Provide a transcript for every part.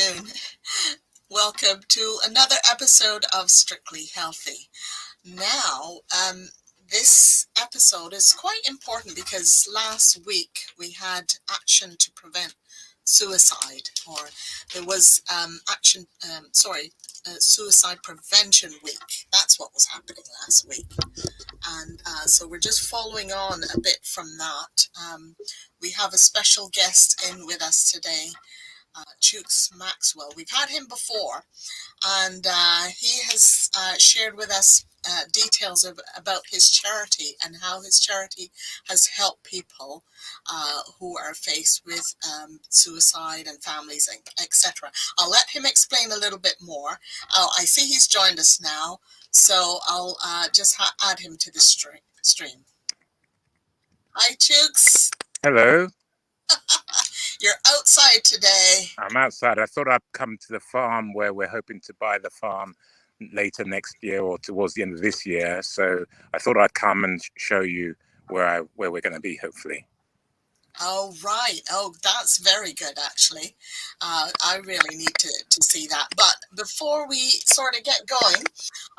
afternoon. Welcome to another episode of Strictly Healthy. Now, this episode is quite important because last week we had action to prevent suicide, or there was Suicide Prevention Week. That's what was happening last week. And so we're just following on a bit from that. We have a special guest in with us today, Chukes Maxwell. We've had him before, and he has shared with us details about his charity and how his charity has helped people who are faced with suicide and families, etc. I'll let him explain a little bit more. I see he's joined us now, so I'll just add him to the stream. Hi, Chukes. Hello. You're outside today. I'm outside. I thought I'd come to the farm where we're hoping to buy the farm later next year or towards the end of this year. So I thought I'd come and show you where we're going to be, hopefully. Oh, right. Oh, that's very good, actually. I really need to see that. But before we sort of get going,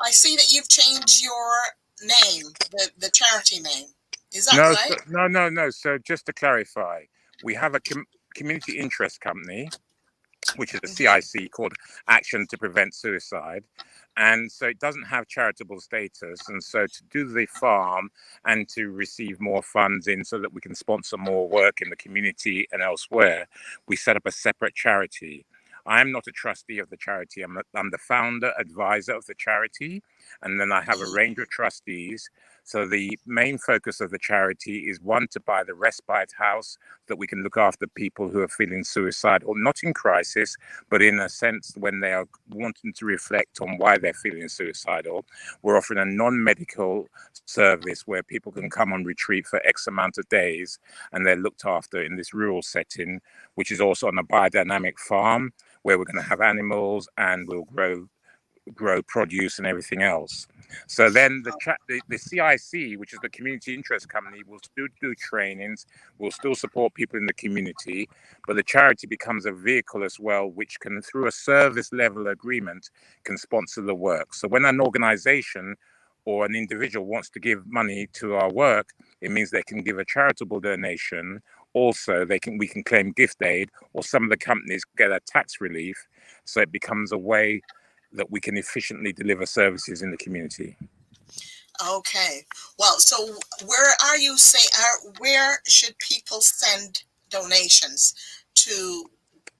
I see that you've changed your name, the charity name. Is that right? No. So just to clarify, we have a community interest company, which is a CIC called Action to Prevent Suicide. And so it doesn't have charitable status. And so to do the farm and to receive more funds in so that we can sponsor more work in the community and elsewhere, we set up a separate charity. I'm not a trustee of the charity. I'm the founder, advisor of the charity. And then I have a range of trustees. So the main focus of the charity is, one, to buy the respite house that we can look after people who are feeling suicidal, not in crisis, but in a sense when they are wanting to reflect on why they're feeling suicidal. We're offering a non-medical service where people can come on retreat for X amount of days, and they're looked after in this rural setting, which is also on a biodynamic farm where we're going to have animals and we'll grow produce and everything else. So then the CIC, which is the community interest company, will still do trainings, will still support people in the community, but the charity becomes a vehicle as well, which can, through a service level agreement, can sponsor the work. So when an organization or an individual wants to give money to our work, it means they can give a charitable donation. Also, we can claim gift aid, or some of the companies get a tax relief. So it becomes a way that we can efficiently deliver services in the community. Okay. Well, so where are you where should people send donations to?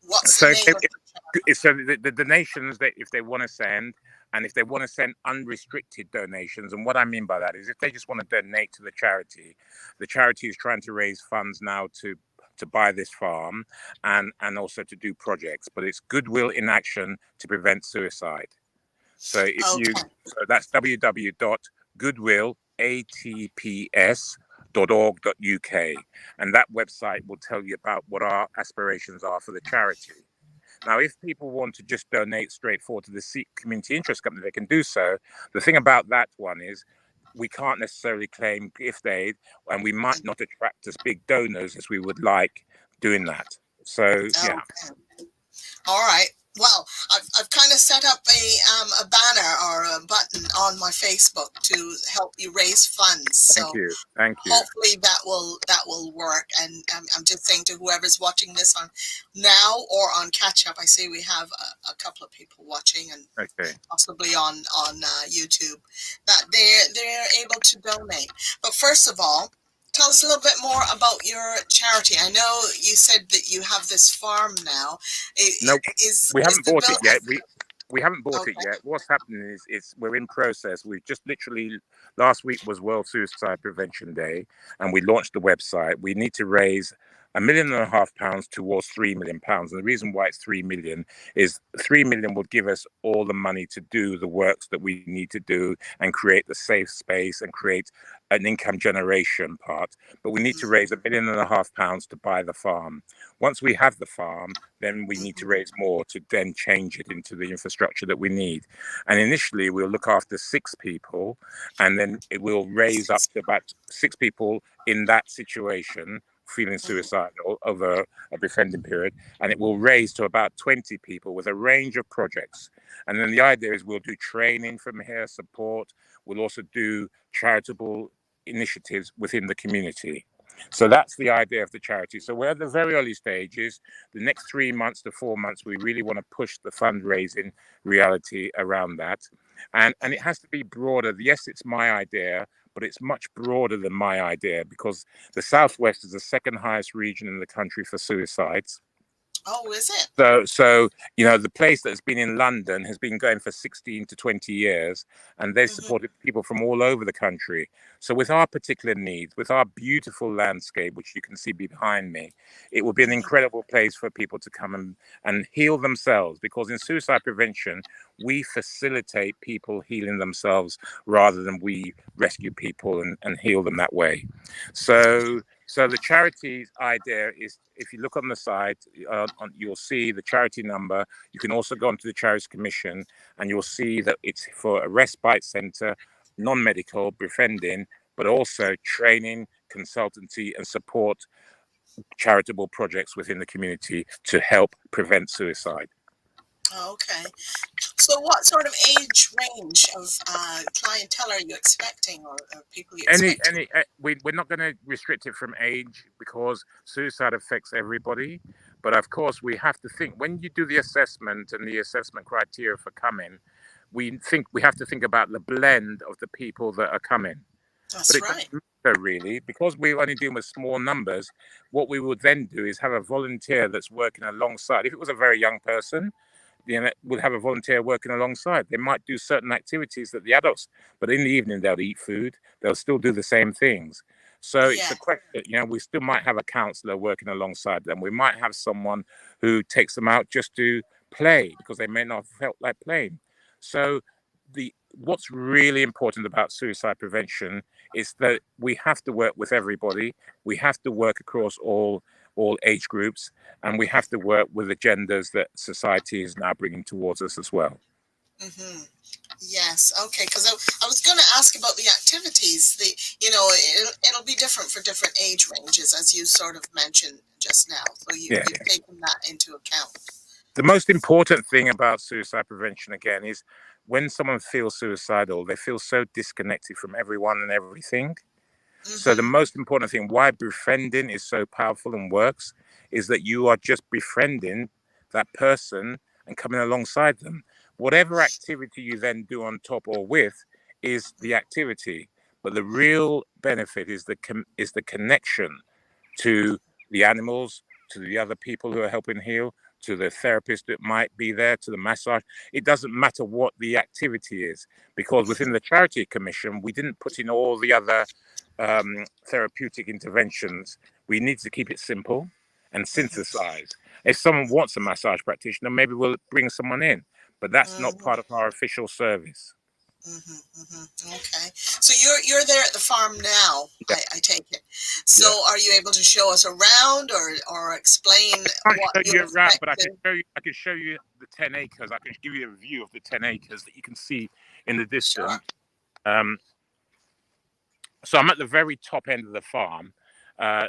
What's the name of the charity? So the donations, that if they want to send, and if they want to send unrestricted donations, and what I mean by that is if they just want to donate to the charity is trying to raise funds now to buy this farm and also to do projects, but it's Goodwill in Action to Prevent Suicide. So so that's www.goodwillatps.org.uk, and that website will tell you about what our aspirations are for the charity. Now, if people want to just donate straightforward to the community interest company, they can do so. The thing about that one is we can't necessarily claim gift aid, and we might not attract as big donors as we would like doing that. So, yeah. All right. Well, I've kind of set up a banner or a button on my Facebook to help you raise funds. Thank you. Hopefully that will work. And I'm just saying to whoever's watching this on now or on catch up, I see we have a couple of people watching and possibly on YouTube, that they're able to donate. But first of all, tell us a little bit more about your charity. I know you said that you have this farm now. No, we haven't bought it yet. We haven't bought it yet. What's happening is we're in process. We've just literally, last week was World Suicide Prevention Day, and we launched the website. We need to raise £1.5 million towards £3 million. And the reason why it's 3 million is 3 million would give us all the money to do the works that we need to do and create the safe space and create an income generation part. But we need to raise £1.5 million to buy the farm. Once we have the farm, then we need to raise more to then change it into the infrastructure that we need. And initially we'll look after 6 people, and then it will raise up to about 6 people in that situation feeling mhm, suicidal over a befriending period, and it will raise to about 20 people with a range of projects. And then the idea is we'll do training from here, support. We'll also do charitable initiatives within the community. So that's the idea of the charity. So we're at the very early stages. The next 3 months to 4 months, we really want to push the fundraising reality around that. And it has to be broader. Yes, it's my idea, but it's much broader than my idea because the Southwest is the second highest region in the country for suicides. Oh, is it? So the place that's been in London has been going for 16 to 20 years, and they've Mhm, supported people from all over the country. So with our particular needs, with our beautiful landscape, which you can see behind me, it will be an mhm, incredible place for people to come and heal themselves. Because in suicide prevention, we facilitate people healing themselves rather than we rescue people and heal them that way. So the charity's idea is, if you look on the site, you'll see the charity number. You can also go onto the Charities Commission, and you'll see that it's for a respite centre, non-medical, befriending, but also training, consultancy, and support charitable projects within the community to help prevent suicide. okay. So what sort of age range of clientele are you expecting, or people you expect? We're not going to restrict it from age because suicide affects everybody. But of course, we have to think when you do the assessment and the assessment criteria for coming, we have to think about the blend of the people that are coming. But That's it right. doesn't matter really because we're only dealing with small numbers. What we would then do is have a volunteer that's working alongside. If it was a very young person, we'll have a volunteer working alongside. They might do certain activities that the adults, but in the evening they'll eat food. They'll still do the same things. So it's Yeah, a question. We still might have a counselor working alongside them. We might have someone who takes them out just to play because they may not have felt like playing. So the what's really important about suicide prevention is that we have to work with everybody. We have to work across all age groups, and we have to work with the genders that society is now bringing towards us as well. hmm, yes. Okay, because I was going to ask about the activities. It'll be different for different age ranges, as you sort of mentioned just now. So Yeah. you've taken that into account. The most important thing about suicide prevention, again, is when someone feels suicidal, they feel so disconnected from everyone and everything. So the Hmm. most important thing why befriending is so powerful and works is that you are just befriending that person and coming alongside them. Whatever activity you then do on top or with is the activity, but the real benefit is the connection to the animals, to the other people who are helping heal, to the therapist that might be there, to the massage. It doesn't matter what the activity is, because within the charity commission, we didn't put in all the other therapeutic interventions. We need to keep it simple and synthesize. If someone wants a massage practitioner, maybe we'll bring someone in, but that's not Hmm. part of our official service. Hmm. Hmm. Okay. So you're there at the farm now, Yeah, I take it. So yeah. are you able to show us around, or explain I can't what show you you around, expect but I can to? show you. I can show you the 10 acres. I can give you a view of the 10 acres that you can see in the distance. Sure. Um, so I'm at the very top end of the farm,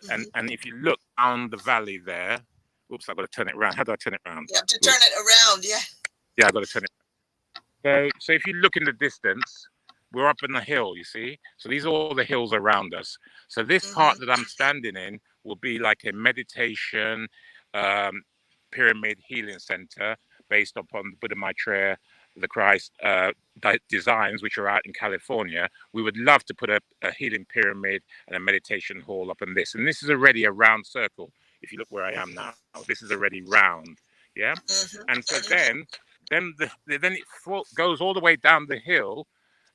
and Hmm. and if you look down the valley there, oops, I've got to turn it around. How do I turn it around? You have to turn Oops, it around, yeah. yeah, I've got to turn it. So if you look in the distance, we're up in the hill, you see. So these are all the hills around us. So this part Hmm. that I'm standing in will be like a meditation um, pyramid healing center based upon the Buddha Maitreya, the Christ designs, which are out in California. We would love to put a healing pyramid and a meditation hall up in this. And this is already a round circle. If you look where I am now, this is already round. Yeah. Hmm. And so Hmm. then it goes all the way down the hill,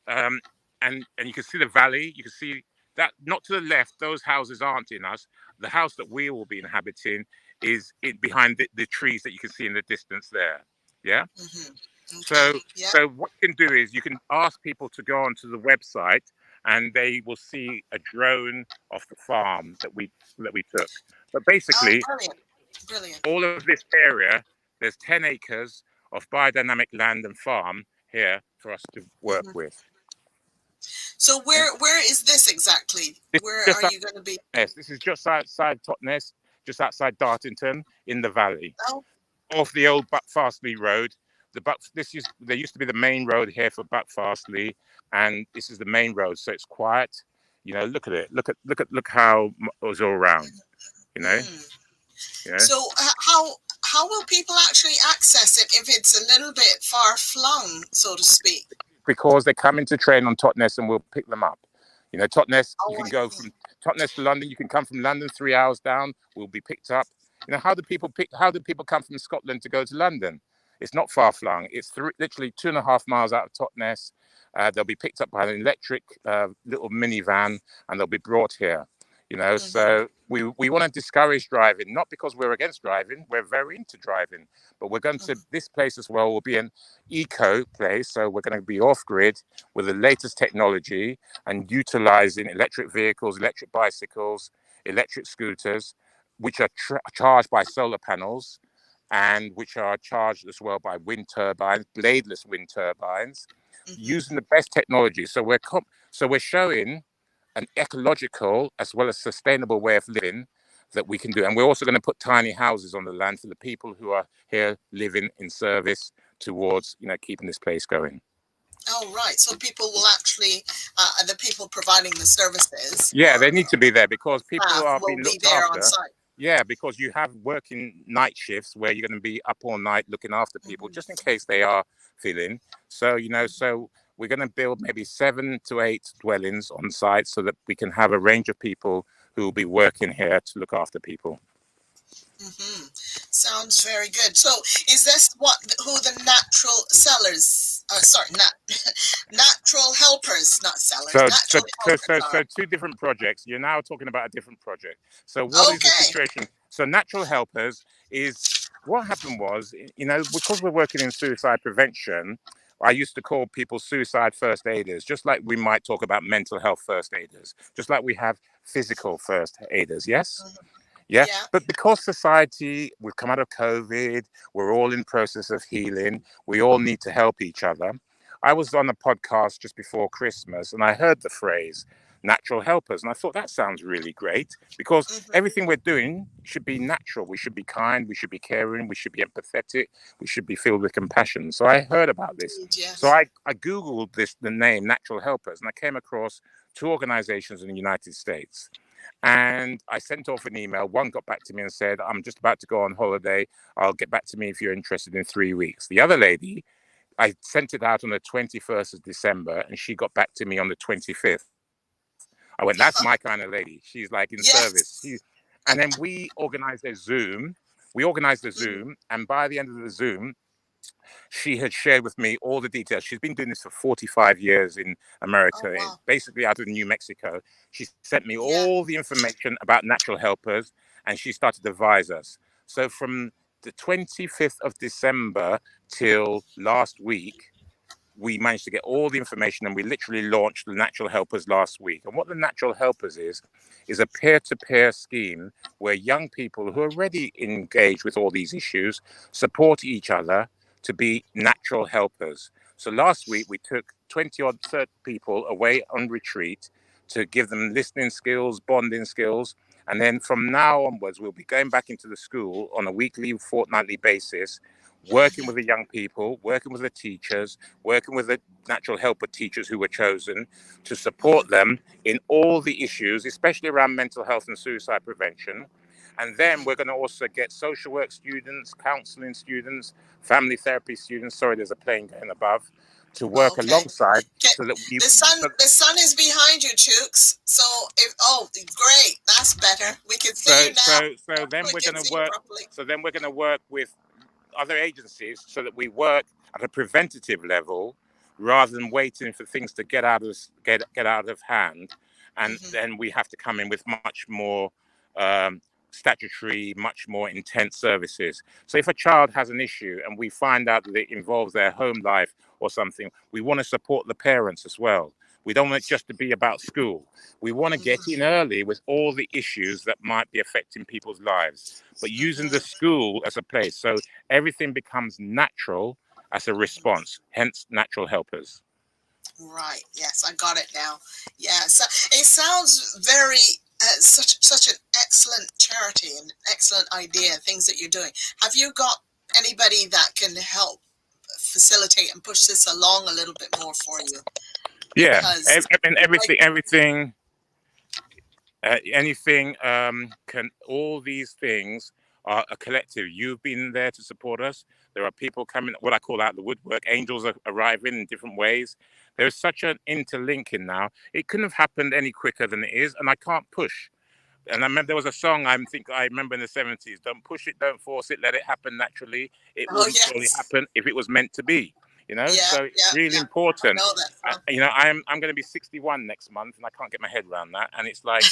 um, and you can see the valley. You can see that not to the left; those houses aren't in us. The house that we will be inhabiting is behind the trees that you can see in the distance there. Yeah. Hmm. Okay. So Yeah. so what you can do is you can ask people to go onto the website, and they will see a drone of the farm that we took. But Oh, basically, brilliant. Brilliant. all of this area, there's 10 acres of biodynamic land and farm here for us to work Hmm. with. So Yeah. where is this exactly? This is Where just are you going to be? Totnes. This is just outside Totnes, just outside Dartington in the valley, Oh, off the old Buckfastleigh Road. There used to be the main road here for Buckfastleigh, and this is the main road, so it's quiet. Look at it. Look how it was all around. You know, mm. you know. So how will people actually access it if it's a little bit far flung, so to speak? Because they come into train on Totnes and we'll pick them up. Totnes, you Oh, can I go see. from Totnes to London. You can come from London 3 hours down. We'll be picked up. How do people come from Scotland to go to London? It's not far flung. It's literally 2.5 miles out of Totnes. They'll be picked up by an electric little minivan and they'll be brought here. Hmm. So we want to discourage driving, not because we're against driving. We're very into driving, but we're going to this place as well will be an eco place. So we're going to be off grid with the latest technology and utilizing electric vehicles, electric bicycles, electric scooters, which are charged by solar panels and which are charged as well by wind turbines, bladeless wind turbines, Hmm. using the best technology. So we're showing an ecological as well as sustainable way of living that we can do. And we're also going to put tiny houses on the land for the people who are here living in service towards, keeping this place going. Oh, right. So people will actually, the people providing the services Yeah, they or need to be there because people staff are will being be looked there on after. site. Yeah, because you have working night shifts where you're going to be up all night looking after people just in Hmm. case they are feeling. So we're going to build maybe 7 to 8 dwellings on site so that we can have a range of people who will be working here to look after people. Hmm. Sounds very good. So, is this who the natural sellers? Sorry, not natural helpers, not sellers. So, so, Natural so, helpers so, are. so, two different projects. You're now talking about a different project. So, what is the Okay. situation? So, natural helpers is what happened was, because we're working in suicide prevention. I used to call people suicide first aiders, just like we might talk about mental health first aiders, just like we have physical first aiders. Yes. Mhm. Yeah, Yeah. but because society, we've come out of COVID, we're all in process of healing, we all need to help each other. I was on a podcast just before Christmas and I heard the phrase natural helpers. And I thought that sounds really great because Hmm. everything we're doing should be natural. We should be kind, we should be caring, we should be empathetic, we should be filled with compassion. So I heard about this. Indeed, So yes. I Googled the name natural helpers and I came across two organizations in the United States. And I sent off an email. One got back to me and said, I'm just about to go on holiday. I'll get back to me if you're interested in 3 weeks. The other lady, I sent it out on the 21st of December and she got back to me on the 25th. I went, that's my kind of lady. She's like in service. Yes. And then we organized a Zoom. We organized a Mhm. Zoom. And by the end of the Zoom, she had shared with me all the details. She's been doing this for 45 years in Oh, America, wow. basically out of New Mexico. She sent me Yeah. all the information about natural helpers and she started to advise us. So from the 25th of December till last week, we managed to get all the information and we literally launched the Natural Helpers last week. And what the Natural Helpers is a peer-to-peer scheme where young people who are already engaged with all these issues support each other to be natural helpers. So last week we took 20 odd 30 people away on retreat to give them listening skills, bonding skills. And then from now onwards, we'll be going back into the school on a weekly, fortnightly basis, working with the young people, working with the teachers, working with the natural helper teachers who were chosen to support them in all the issues, especially around mental health and suicide prevention. And then we're going to also get social work students, counseling students, family therapy students. Sorry, there's a plane going above to work Okay. alongside Okay. so that we. The sun is behind you, Chooks. So if great, that's better. We can see So you now. so so then We we're can going to see you work. properly. So then we're going to work with other agencies so that we work at a preventative level rather than waiting for things to get out of hand, and Hmm. then we have to come in with much more um, statutory, much more intense services. So if a child has an issue and we find out that it involves their home life or something, we want to support the parents as well. We don't want it just to be about school. We want to get in early with all the issues that might be affecting people's lives, but using the Hmm. school as a place. So everything becomes natural as a response, hence natural helpers. Right. Yes, I got it now. Yeah. So it sounds very such an excellent charity and excellent idea. Things that you're doing. Have you got anybody that can help facilitate and push this along a little bit more for you? Yeah, Because and like, anything can all these things are a collective. You've been there to support us. There are people coming, what I call out the woodwork. Angels are arriving in different ways. There's such an interlinking now. It couldn't have happened any quicker than it is, and I can't push. And I remember there was a song I remember in the 70s. Don't push it, don't force it, let it happen naturally. It oh will surely yes, happen if it was meant to be. yeah, So it's yeah, really yeah. I important. know that song. I'm going to be 61 next month, and I can't get my head around that. And it's like,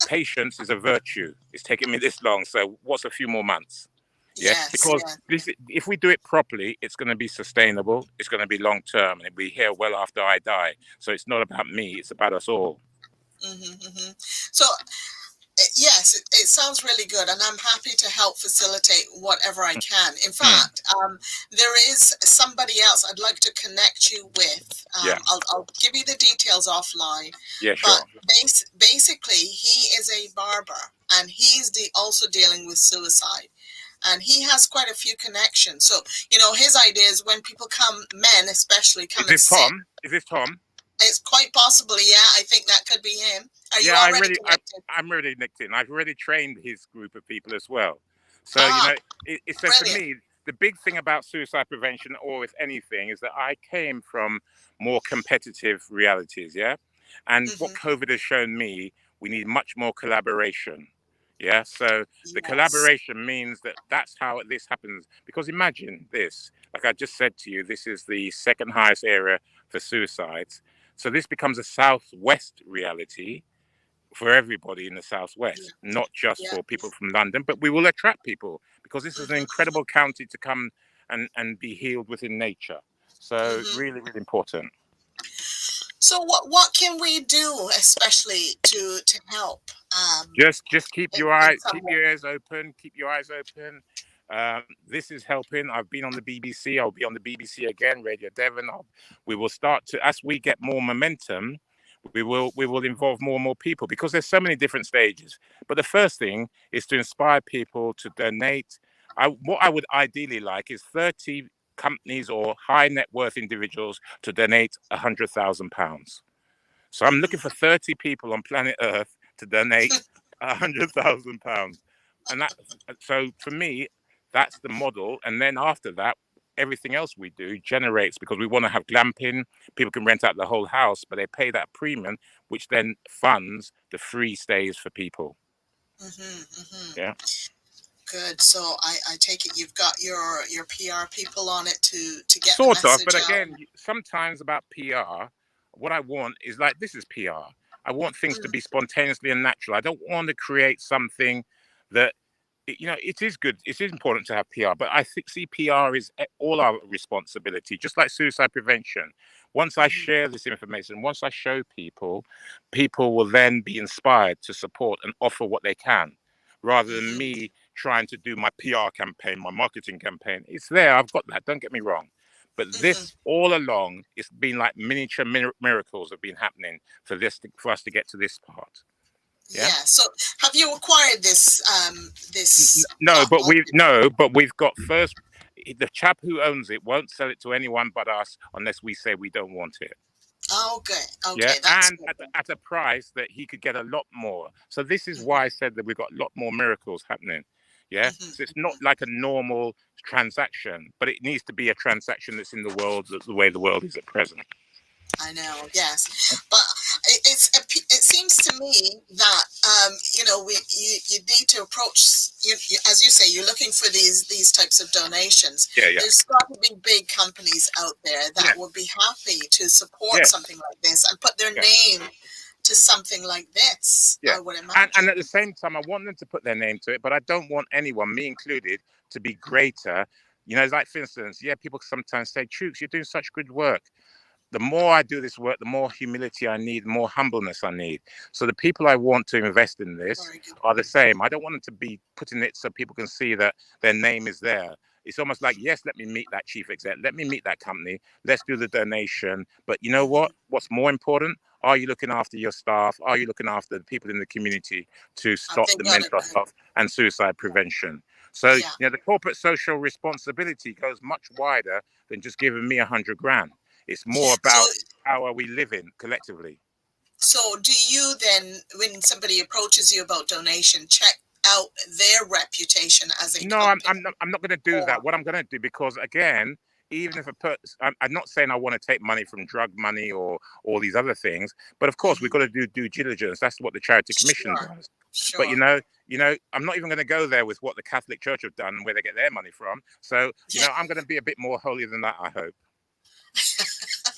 patience is a virtue. It's taken me this long, so what's a few more months? Yeah, Yes, because yeah. if we do it properly, it's going to be sustainable. It's going to be long term, and it'll be here well after I die. So it's not about me; it's about us all. So yes, it sounds really good, and I'm happy to help facilitate whatever I can. In Mm. fact, there is somebody else I'd like to connect you with. Yeah, I'll give you the details offline, yeah, but sure. basically, he is a barber, and he's also dealing with suicide. And he has quite a few connections. So, his idea is when people come, men especially, Is come and this sit. Tom? Is this Tom? It's quite possibly, yeah, I think that could be him. Are you Yeah, already connected? I'm already nicked in. I've already trained his group of people as well. So Ah, so for brilliant. me, the big thing about suicide prevention, or if anything, is that I came from more competitive realities. Yeah, and what Hmm. COVID has shown me, we need much more collaboration. Yeah, so the Yes. collaboration means that that's how this happens. Because imagine this, like I just said to you, this is the second highest area for suicides. So this becomes a southwest reality for everybody in the southwest, Yeah. not just Yeah. for people from London, but we will attract people because this is an Hmm. incredible county to come and be healed within nature. So Hmm. really, really important. So what can we do, especially to help Just keep in some keep way? your ears open, keep your eyes open. This is helping. I've been on the BBC. I'll be on the BBC again, Radio Devon. We will start to, as we get more momentum, we will involve more and more people because there's so many different stages. But the first thing is to inspire people to donate. What I would ideally like is 30 companies or high net worth individuals to donate £100,000. So I'm looking for Hmm. 30 people on planet Earth to donate £100,000. And so for me, that's the model. And then after that, everything else we do generates because we want to have glamping. People can rent out the whole house, but they pay that premium, which then funds the free stays for people. Hmm. Hmm. Yeah. Good. So I take it you've got your PR people on it to get the Sort of, but message out. again, sometimes about PR, what I want is like this is PR. I want things to Mm, be spontaneously and natural. I don't want to create something that it is good. It is important to have PR, but I think see PR is all our responsibility, just like suicide prevention. Once I mhm, share this information, once I show people, people will then be inspired to support and offer what they can, rather than mhm, me trying to do my PR campaign, my marketing campaign. It's there. I've got that. Don't get me wrong. But mhm. this all along, it's been like miniature miracles have been happening for us to get to this part. Yeah. Yeah. So have you acquired this No, but plot? we've got first. The chap who owns it won't sell it to anyone but us unless we say we don't want it. Oh, okay. Yeah, Okay, that's and good then. at a price that he could get a lot more. So this is Mhm, why I said that we've got a lot more miracles happening. Yeah, mhm, so it's not mhm. like a normal transaction, but it needs to be a transaction that's in the world the way the world is at present. I know, yes, but it seems to me that you need to approach as you say, you're looking for these types of donations. Yeah, yeah, There's got to be big companies out there that yeah, would be happy to support yes, something like this and put their yeah. name to something like this. Yeah. I would And imagine. at the same time, I want them to put their name to it, but I don't want anyone, me included, to be greater. Like for instance, yeah, people sometimes say, Chukes, you're doing such good work. The more I do this work, the more humility I need, the more humbleness I need. So the people I want to invest in this Very good. are the same. I don't want them to be putting it so people can see that their name is there. It's almost like, yes, let me meet that chief exec, let me meet that company, let's do the donation. But you know Mhm. what? What's more important? Are you looking after your staff? Are you looking after the people in the community to Have stop they the got it mental right? health and suicide prevention? So, Yeah. the corporate social responsibility goes much wider than just giving me 100 grand. It's more So, about how are we living collectively. so do you then, when somebody approaches you about donation, check out their reputation as a No, company? I'm not going to do Or that. What I'm going to do, because again, even if a person, I'm not saying I want to take money from drug money or all these other things, but of course we've Mhm. got to do due diligence. That's what the Charity Commission Sure, does. But sure. I'm not even going to go there with what the Catholic Church have done and where they get their money from. So, Yeah. I'm going to be a bit more holy than that, I hope.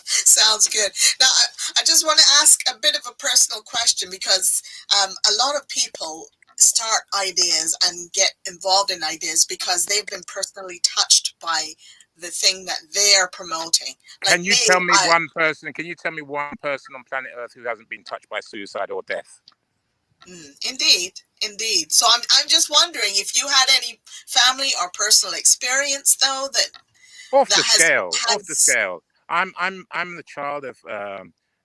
Sounds good. Now, I just want to ask a bit of a personal question because a lot of people start ideas and get involved in ideas because they've been personally touched by the thing that they're promoting. Like Can you me, tell me one person? Can you tell me one person on planet Earth who hasn't been touched by suicide or death? Indeed, indeed. So I'm just wondering if you had any family or personal experience though Off that the scale, off the has. scale. I'm the child of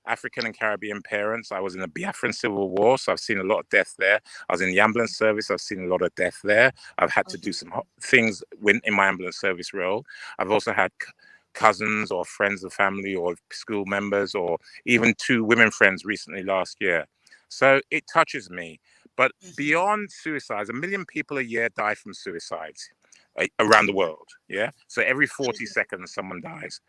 African and Caribbean parents. I was in the Biafran Civil War, so I've seen a lot of death there. I was in the ambulance service. I've seen a lot of death there. I've had to do Mhm, some things in my ambulance service role. I've also had cousins or friends of family or school members or even two women friends recently last year. So it touches me. But mhm, beyond suicides, 1 million people a year die from suicides around the world. Yeah. So every 40 mhm, seconds, someone dies.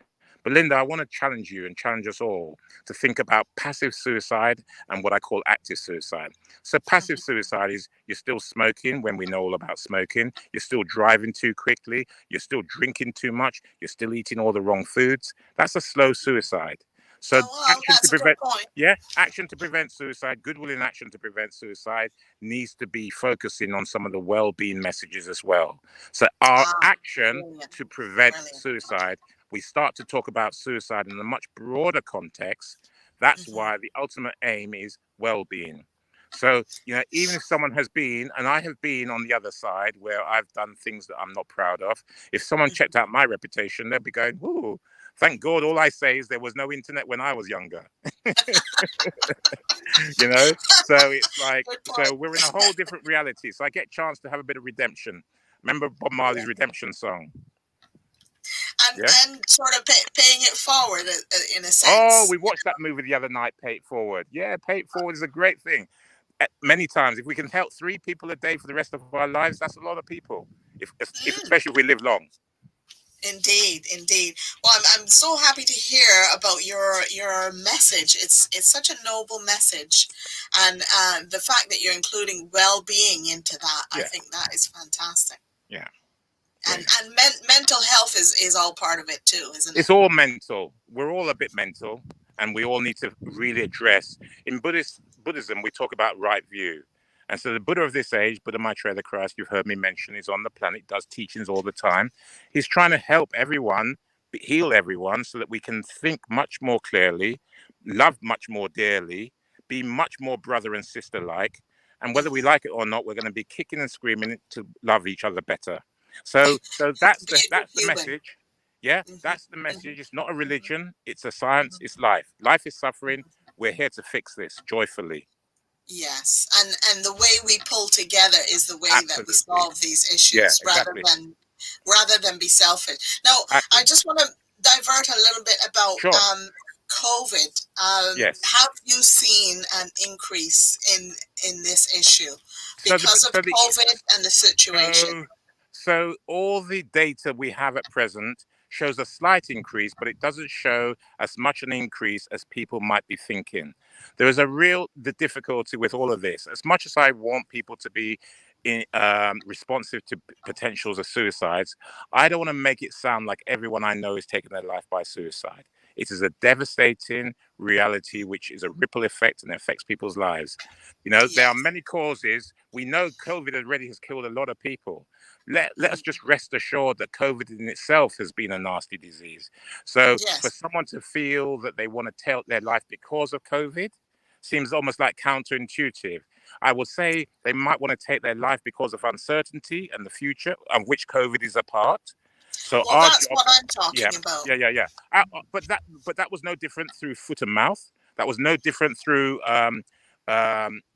But Linda, I want to challenge you and challenge us all to think about passive suicide and what I call active suicide. So, passive mhm. suicide is you're still smoking when we know all about smoking, you're still driving too quickly, you're still drinking too much, you're still eating all the wrong foods. That's a slow suicide. So, Oh, well, action to that's a good prevent, point. yeah, action to prevent suicide, goodwill in action to prevent suicide needs to be focusing on some of the well-being messages as well. So our Ah, action brilliant, to prevent brilliant. suicide, we start to talk about suicide in a much broader context. That's Mhm, why the ultimate aim is well-being. So, even if someone has been, and I have been on the other side where I've done things that I'm not proud of, if someone mhm. checked out my reputation, they'd be going, "Ooh, thank God, all I say is there was no internet when I was younger." you know? So it's like, Good so point. we're in a whole different reality. So I get a chance to have a bit of redemption. Remember Bob Yeah. Marley's redemption song? And Yeah. sort of paying it forward in a Oh, sense. we watched that movie the other night, Pay It Forward. Yeah, Pay It Forward is a great thing. Many times, if we can help 3 people a day for the rest of our lives, that's a lot of people. If Mm, especially if we live long. indeed, indeed. Well, I'm so happy to hear about your message. It's such a noble message, and the fact that you're including well-being into that, I Yeah, think that is fantastic. yeah, yeah. And mental health is all part of it too, isn't it? It's all mental. We're all a bit mental, and we all need to really address. In Buddhism, we talk about right view, and so the Buddha of this age, Buddha Maitreya, the Christ you've heard me mention, is on the planet, does teachings all the time. He's trying to help everyone, heal everyone, so that we can think much more clearly, love much more dearly, be much more brother and sister like, and whether we Hmm. like it or not, we're going to be kicking and screaming to love each other better. So that's the Being human. message. Yeah, Hmm. that's the message. It's not a Hmm. religion, it's a science, it's life. Life is suffering. We're here to fix this joyfully. Yes, and the way we pull together is the way that we Absolutely. solve these Yeah, issues, exactly. rather than be selfish. Now, I Absolutely. just want to divert a little bit about Sure. COVID. Yes. Have you seen an increase in this issue So the because of so the COVID and the situation? so so all the data we have at present shows a slight increase, but it doesn't show as much an increase as people might be thinking. There is the difficulty with all of this. As much as I want people to be responsive to potentials of suicides, I don't want to make it sound like everyone I know is taking their life by suicide. It is a devastating reality, which is a ripple effect and affects people's lives. There are Yes. many causes. We know COVID already has killed a lot of people. Let us Mhm. just rest assured that COVID in itself has been a nasty disease. So for Yes. someone to feel that they want to take their life because of COVID seems almost like counterintuitive. I would say they might want to take their life because of uncertainty and the future, of which COVID is a part. So Well, our that's job, what I'm yeah, talking about. yeah. But that was no different through foot and mouth. That was no different through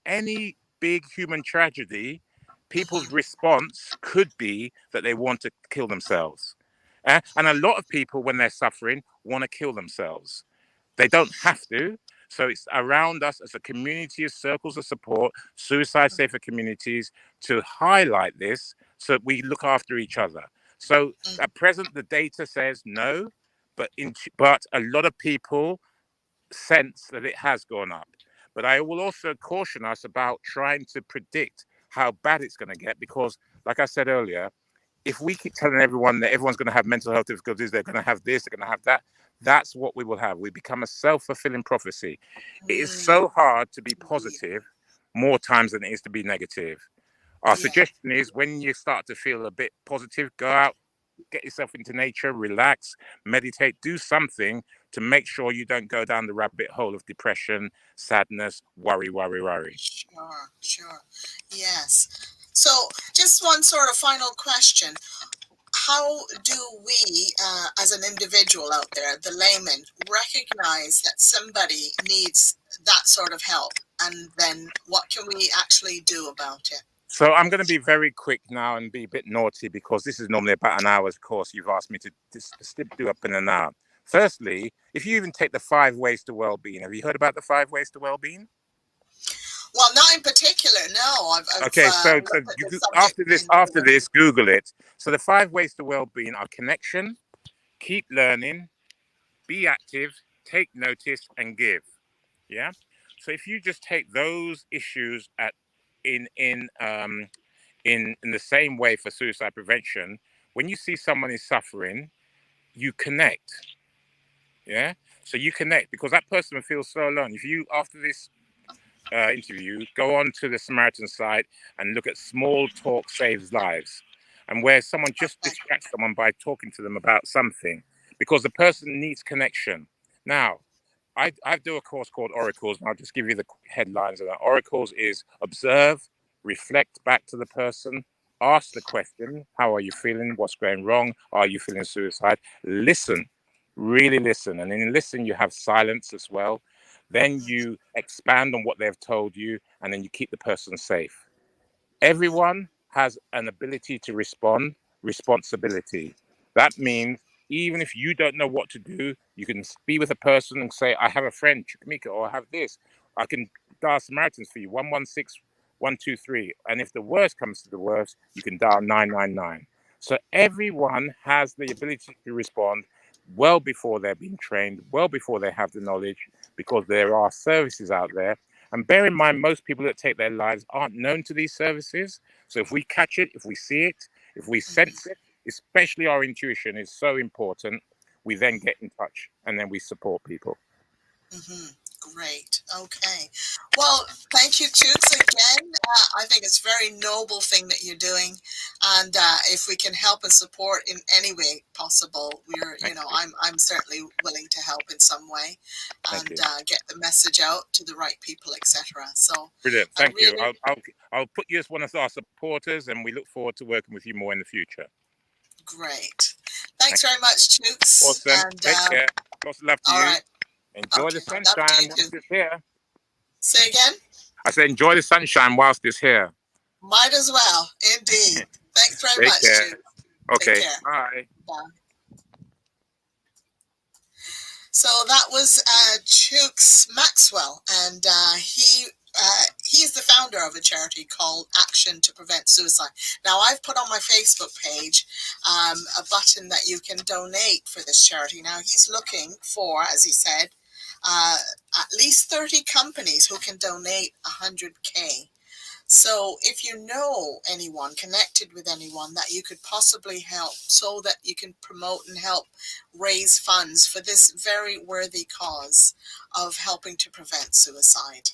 any big human tragedy. People's Hmm. response could be that they want to kill themselves. And a lot of people, when they're suffering, want to kill themselves. They don't have to. So it's around us as a community of circles of support, suicide safer communities, to highlight this so that we look after each other. So at present, the data says no, but a lot of people sense that it has gone up. But I will also caution us about trying to predict how bad it's going to get because, like I said earlier, if we keep telling everyone that everyone's going to have mental health difficulties, they're going to have this, they're going to have that, that's what we will have. We become a self-fulfilling prophecy. It is Mm, so hard to be indeed. positive more times than it is to be negative. Our Yeah. suggestion is when you start to feel a bit positive, go out, get yourself into nature, relax, meditate, do something to make sure you don't go down the rabbit hole of depression, sadness, worry. Sure, sure. Yes. So, just one sort of final question. How do we, as an individual out there, the layman, recognize that somebody needs that sort of help? And then what can we actually do about it? So I'm going to be very quick now and be a bit naughty because this is normally about an hour's course. You've asked me to do up in an hour. Firstly, if you even take the 5 ways to well-being, have you heard about the 5 ways to well-being? Well, not in particular, no. I've Okay, so looked at this you subject after this in after this, Google it. So the 5 ways to well-being are connection, keep learning, be active, take notice, and give. Yeah. So if you just take those issues at in in in the same way for suicide prevention, when you see someone is suffering, you connect. Yeah. So you connect because that person feels so alone. If you after this interview, go on to the Samaritan site and look at Small Talk Saves Lives, and where someone just Okay. distracts someone by talking to them about something because the person needs connection. Now, I do a course called Oracles, and I'll just give you the headlines of that. Oracles is observe, reflect back to the person, ask the question, how are you feeling? What's going wrong? Are you feeling suicide? Listen, really listen. And in listen, you have silence as well. Then you expand on what they've told you, and then you keep the person safe. Everyone has an ability to respond, responsibility. That means even if you don't know what to do, you can be with a person and say, I have a friend, Chukamika, or I have this. I can dial Samaritans for you, 116 123. And if the worst comes to the worst, you can dial 999. So everyone has the ability to respond well before they're being trained, well before they have the knowledge, because there are services out there. And bear in mind, most people that take their lives aren't known to these services. So if we catch it, if we see it, if we sense it, especially our intuition is so important, we then get in touch and then we support people. Hmm. Great. Okay. Well, thank you, Chukes, again. I think it's a very noble thing that you're doing, and if we can help and support in any way possible, Thank you. I'm certainly willing to help in some way, Thank and you. get the message out to the right people, etc. So, Brilliant. I Thank you. really I'll put you as one of our supporters and we look forward to working with you more in the future. great. Thank Thanks very much, you. Chukes, Awesome. and Take care. Lots of love to all you. right. Enjoy the Okay. Love to you sunshine too. whilst it's here. Say again. I said enjoy the sunshine whilst it's here. Might as well. Indeed. Thanks very Take much, care. Chukes. Take Okay. care. Bye. Bye. So that was Chukes Maxwell, and he's the founder of a charity called Action to Prevent Suicide. Now, I've put on my Facebook page a button that you can donate for this charity. Now, he's looking for, as he said, uh, at least 30 companies who can donate 100K. So if you know anyone, connected with anyone that you could possibly help so that you can promote and help raise funds for this very worthy cause of helping to prevent suicide.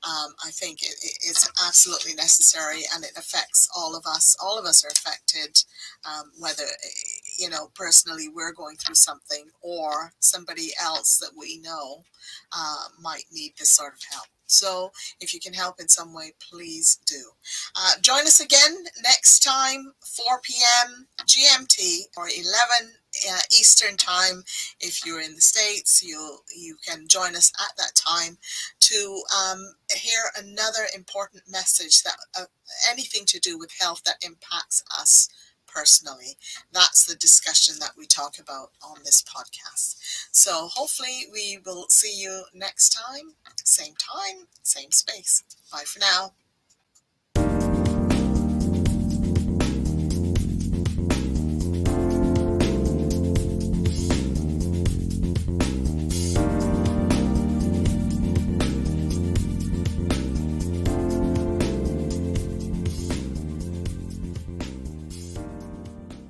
I think it's absolutely necessary, and it affects all of us. All of us are affected, whether personally we're going through something or somebody else that we know might need this sort of help. So if you can help in some way, please do. Join us again next time, 4 p.m. GMT or 11 Eastern time. If you're in the States, you can join us at that time to hear another important message that anything to do with health that impacts us personally. That's the discussion that we talk about on this podcast. So hopefully we will see you next time, same space. Bye for now.